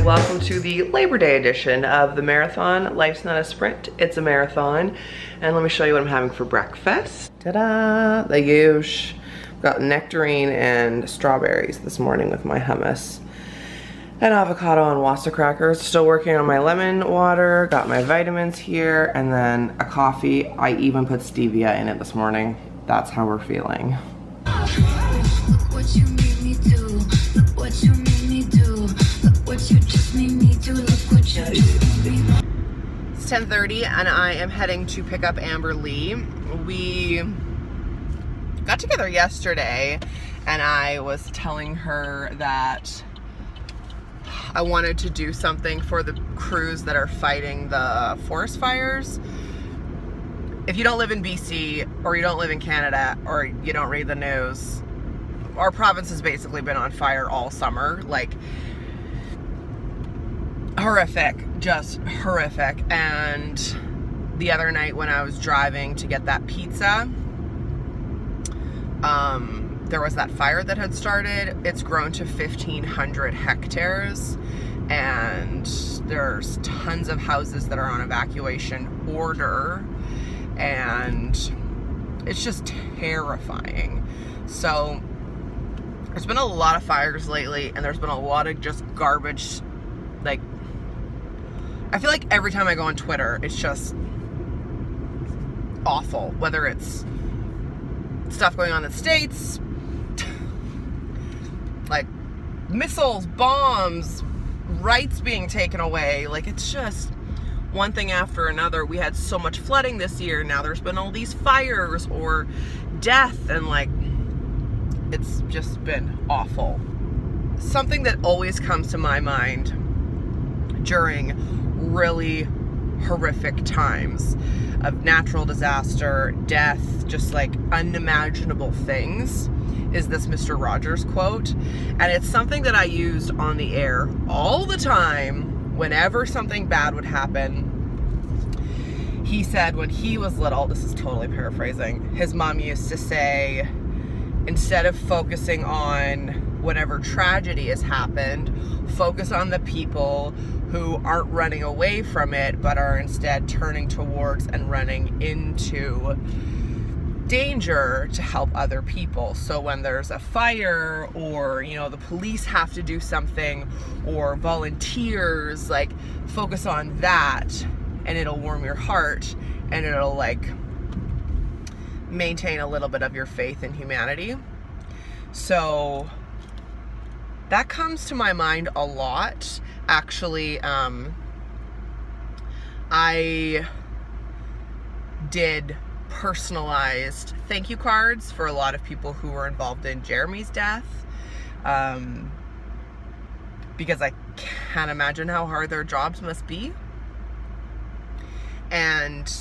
welcome to the Labor Day edition of the marathon. Life's not a sprint, it's a marathon. And let me show you what I'm having for breakfast. Ta-da, the usual. Got nectarine and strawberries this morning with my hummus. And avocado and Wassa crackers. Still working on my lemon water, got my vitamins here, and then a coffee. I even put stevia in it this morning. That's how we're feeling. Look what you made me do. Look what you made me do. Look what you just made me do. Look what you just made me do. It's 10:30 and I am heading to pick up Amber Lee. We got together yesterday and I was telling her that I wanted to do something for the crews that are fighting the forest fires. If you don't live in BC or you don't live in Canada or you don't read the news, our province has basically been on fire all summer. Like, horrific, just horrific. And the other night when I was driving to get that pizza, there was that fire that had started. It's grown to 1,500 hectares and there's tons of houses that are on evacuation order and it's just terrifying. So there's been a lot of fires lately and there's been a lot of just garbage. Like, I feel like every time I go on Twitter, it's just awful. Whether it's stuff going on in the States, like missiles, bombs, rights being taken away. Like, it's just one thing after another. We had so much flooding this year. Now there's been all these fires or death, and like, it's just been awful. Something that always comes to my mind during really horrific times of natural disaster, death, just like unimaginable things, is this Mr. Rogers quote. And it's something that I used on the air all the time whenever something bad would happen. He said when he was little, this is totally paraphrasing, his mom used to say, instead of focusing on whatever tragedy has happened, focus on the people who aren't running away from it, but are instead turning towards and running into danger to help other people. So when there's a fire, or, you know, the police have to do something, or volunteers, like, focus on that and it'll warm your heart and it'll like maintain a little bit of your faith in humanity. So that comes to my mind a lot. Actually, I did personalized thank you cards for a lot of people who were involved in Jeremy's death, because I can't imagine how hard their jobs must be. And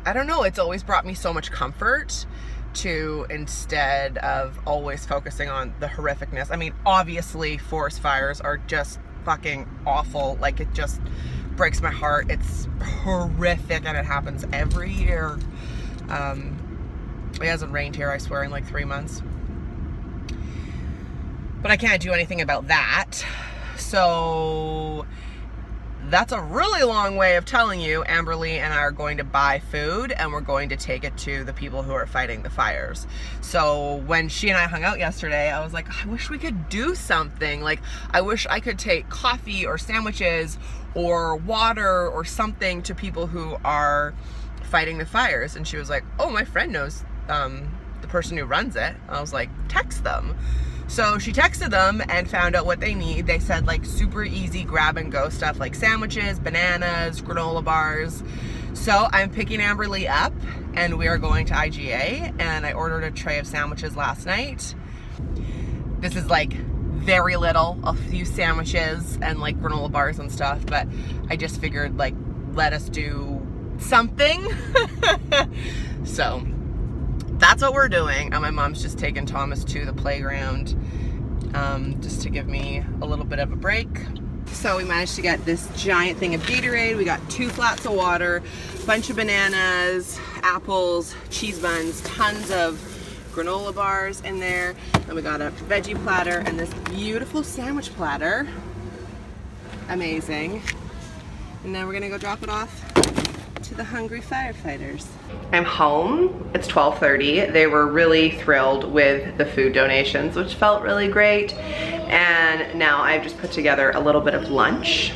I don't know, it's always brought me so much comfort to, instead of always focusing on the horrificness. I mean, obviously forest fires are just fucking awful. Like, it just breaks my heart. It's horrific and it happens every year. It hasn't rained here, I swear, in like 3 months. But I can't do anything about that. So that's a really long way of telling you Amber Lee and I are going to buy food and we're going to take it to the people who are fighting the fires. So when she and I hung out yesterday, I was like, I wish we could do something. Like, I wish I could take coffee or sandwiches or water or something to people who are fighting the fires. And she was like, oh, my friend knows the person who runs it. I was like, text them. So she texted them and found out what they need. They said like super easy grab and go stuff like sandwiches, bananas, granola bars. So I'm picking Amber Lee up and we are going to IGA, and I ordered a tray of sandwiches last night. This is like very little, a few sandwiches and like granola bars and stuff, but I just figured, like, let us do something. So that's what we're doing. And my mom's just taking Thomas to the playground just to give me a little bit of a break. So we managed to get this giant thing of Gatorade. We got 2 flats of water, a bunch of bananas, apples, cheese buns, tons of granola bars in there. Then we got a veggie platter and this beautiful sandwich platter amazing. And now we're gonna go drop it off to the hungry firefighters. I'm home, it's 12:30. They were really thrilled with the food donations, which felt really great. And now I've just put together a little bit of lunch.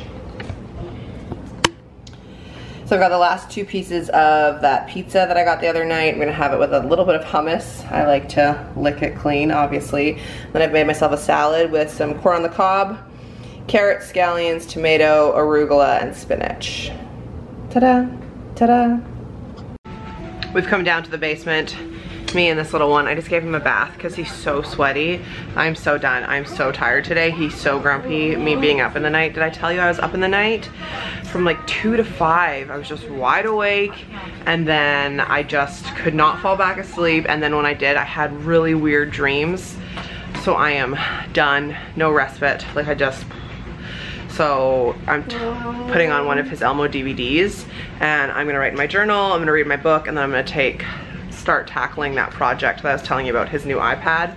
So I've got the last 2 pieces of that pizza that I got the other night. I'm gonna have it with a little bit of hummus. I like to lick it clean, obviously. Then I've made myself a salad with some corn on the cob, carrots, scallions, tomato, arugula, and spinach. Ta-da, ta-da. We've come down to the basement, me and this little one. I just gave him a bath because he's so sweaty. I'm so done. I'm so tired today. He's so grumpy, me being up in the night. Did I tell you I was up in the night? From like 2 to 5. I was just wide awake, and then I just could not fall back asleep, and then when I did, I had really weird dreams. So I am done. No respite. Like so I'm putting on one of his Elmo DVDs, and I'm gonna write in my journal, I'm gonna read my book, and then I'm gonna start tackling that project that I was telling you about, his new iPad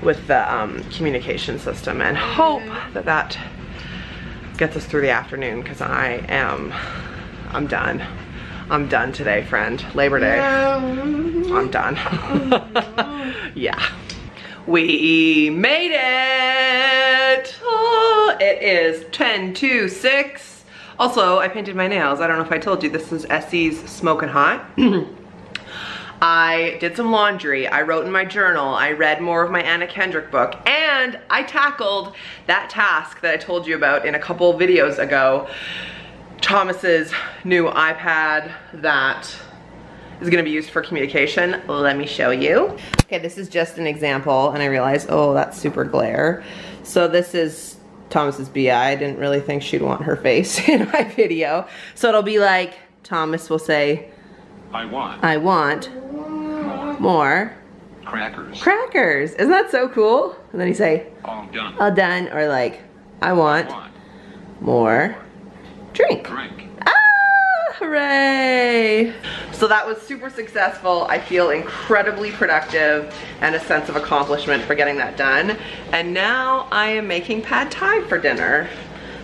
with the communication system, and hope that that gets us through the afternoon, because I'm done. I'm done today, friend. Labor Day. I'm done. Yeah. We made it! Oh, it is 10 to 6. Also, I painted my nails. I don't know if I told you, this is Essie's Smokin' Hot. I did some laundry, I wrote in my journal, I read more of my Anna Kendrick book, and I tackled that task that I told you about in a couple videos ago. Thomas's new iPad that is gonna be used for communication. Let me show you. Okay, this is just an example, and I realized, oh, that's super glare. So this is Thomas's BI. I didn't really think she'd want her face in my video. So it'll be like, Thomas will say, I want more crackers. Isn't that so cool? And then you say, all done, or like, I want more drink. Ah, hooray. So that was super successful. I feel incredibly productive and a sense of accomplishment for getting that done. And now I am making pad thai for dinner.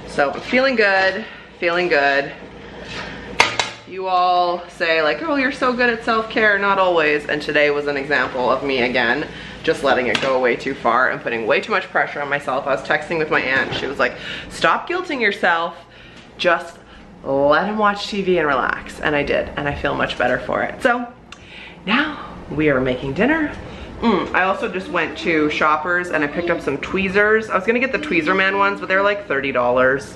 So I'm feeling good, feeling good. You all say like, oh, you're so good at self-care. Not always. And today was an example of me again, just letting it go way too far and putting way too much pressure on myself. I was texting with my aunt. She was like, stop guilting yourself. Just let him watch TV and relax. And I did, and I feel much better for it. So now we are making dinner. I also just went to Shoppers and I picked up some tweezers. I was gonna get the Tweezer Man ones, but they're like $30.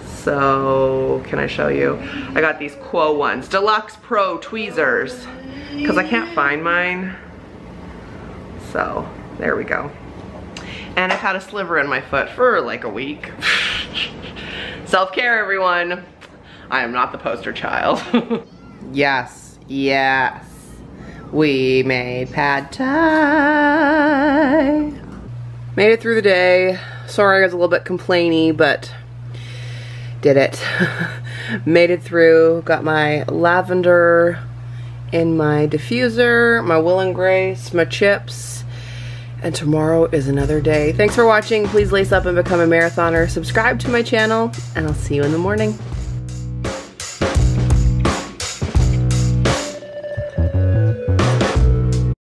So, can I show you? I got these Quo ones, Deluxe Pro tweezers, because I can't find mine. So, there we go. And I've had a sliver in my foot for like a week. Self-care, everyone. I am not the poster child. Yes, yes. We made pad thai. Made it through the day. Sorry I was a little bit complainy, but did it. Made it through. Got my lavender in my diffuser, my Will and Grace, my chips, and tomorrow is another day. Thanks for watching. Please lace up and become a marathoner. Subscribe to my channel, and I'll see you in the morning.